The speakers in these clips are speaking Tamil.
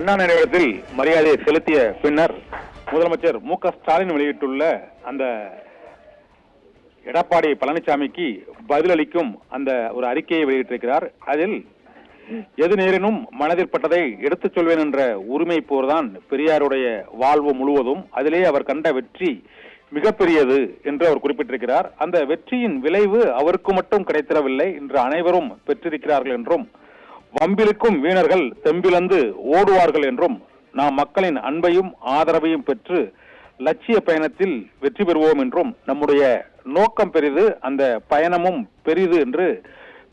அண்ணா நினைவிடத்தில் மரியாதையை செலுத்திய பின்னர் முதலமைச்சர் மு.க.ஸ்டாலின் வெளியிட்டுள்ள அந்த எடப்பாடி பழனிசாமிக்கு பதிலளிக்கும் அந்த ஒரு அறிக்கையை வெளியிட்டிருக்கிறார். அதில் எது நேரினும் மனதில் பட்டதை எடுத்துச் சொல்வேன் என்ற உரிமை போர்தான் பெரியாருடைய வாழ்வு முழுவதும். அதிலே அவர் கண்ட வெற்றி மிகப்பெரியது என்று அவர் குறிப்பிட்டிருக்கிறார். அந்த வெற்றியின் விளைவு அவருக்கு மட்டும் கிடைத்திடவில்லை, இன்று அனைவரும் பெற்றிருக்கிறார்கள் என்றும், வம்பிலுக்கும் வீணர்கள் தெம்பிலந்து ஓடுவார்கள் என்றும், நாம் மக்களின் அன்பையும் ஆதரவையும் பெற்று லட்சிய பயணத்தில் வெற்றி பெறுவோம் என்றும், நம்முடைய நோக்கம் பெரிது, அந்த பயணமும் பெரிது என்று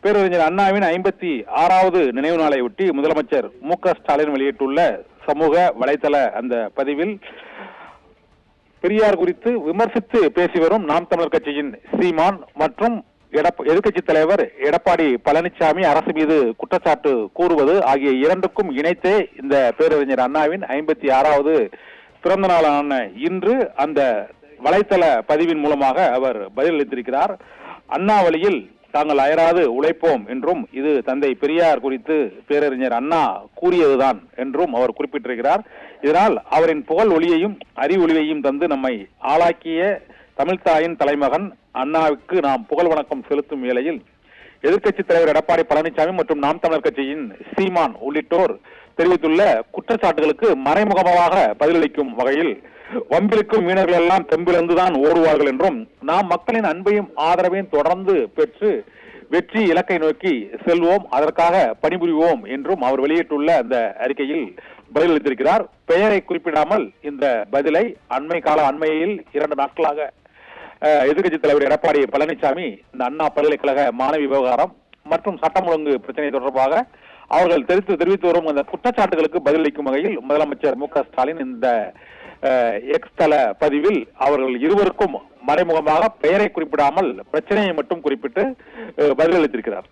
பேரறிஞர் அண்ணாவின் 56வது நினைவு நாளை ஒட்டி முதலமைச்சர் மு.க.ஸ்டாலின் வெளியிட்டுள்ள சமூக வலைதள அந்த பதிவில் பெரியார் குறித்து விமர்சித்து பேசி வரும் நாம் தமிழர் கட்சியின் சீமான் மற்றும் எதிர்க்கட்சி தலைவர் எடப்பாடி பழனிசாமி அரசு மீது குற்றச்சாட்டு கூறுவது ஆகிய இரண்டுக்கும் இணைத்தே இந்த பேரறிஞர் அண்ணாவின் 56வது பிறந்த நாளான இன்று அந்த வலைத்தள பதிவின் மூலமாக அவர் பதிலளித்திருக்கிறார். அண்ணா வழியில் தாங்கள் அயராது உழைப்போம் என்றும், இது தந்தை பெரியார் குறித்து பேரறிஞர் அண்ணா கூறியதுதான் என்றும் அவர் குறிப்பிட்டிருக்கிறார். இதனால் அவரின் புகழ் ஒளியையும் அறிவொளியையும் தந்து நம்மை ஆளாக்கிய தமிழ்தாயின் தலைமகன் அண்ணாவுக்கு நாம் புகழ் வணக்கம் செலுத்தும் வேளையில் எதிர்க்கட்சி தலைவர் எடப்பாடி பழனிசாமி மற்றும் நாம் தமிழர் கட்சியின் சீமான் உள்ளிட்டோர் தெரிவித்துள்ள குற்றச்சாட்டுகளுக்கு மறைமுகமாக பதிலளிக்கும் வகையில் வம்பிலுக்கும் வீணர்கள் எல்லாம் தெம்பிலிருந்துதான் ஓடுவார்கள் என்றும், நாம் மக்களின் அன்பையும் ஆதரவையும் தொடர்ந்து பெற்று வெற்றி இலக்கை நோக்கி செல்வோம், அதற்காக பணிபுரிவோம் என்றும் அவர் வெளியிட்டுள்ள அந்த அறிக்கையில் பதிலளித்திருக்கிறார். பெயரை குறிப்பிடாமல் இந்த பதிலை அண்மையில் 2 நாட்களாக எதிர்க்கட்சி தலைவர் எடப்பாடி பழனிசாமி இந்த அண்ணா பல்கலைக்கழக மாணவி விவகாரம் மற்றும் சட்டம் ஒழுங்கு பிரச்சனை தொடர்பாக அவர்கள் தெரிவித்து வரும் அந்த குற்றச்சாட்டுகளுக்கு பதிலளிக்கும் வகையில் முதலமைச்சர் மு.க.ஸ்டாலின் இந்த எக்ஸ் தள பதிவில் அவர்கள் இருவருக்கும் மறைமுகமாக பெயரை குறிப்பிடாமல் பிரச்சனையை மட்டும் குறிப்பிட்டு பதிலளித்திருக்கிறார்.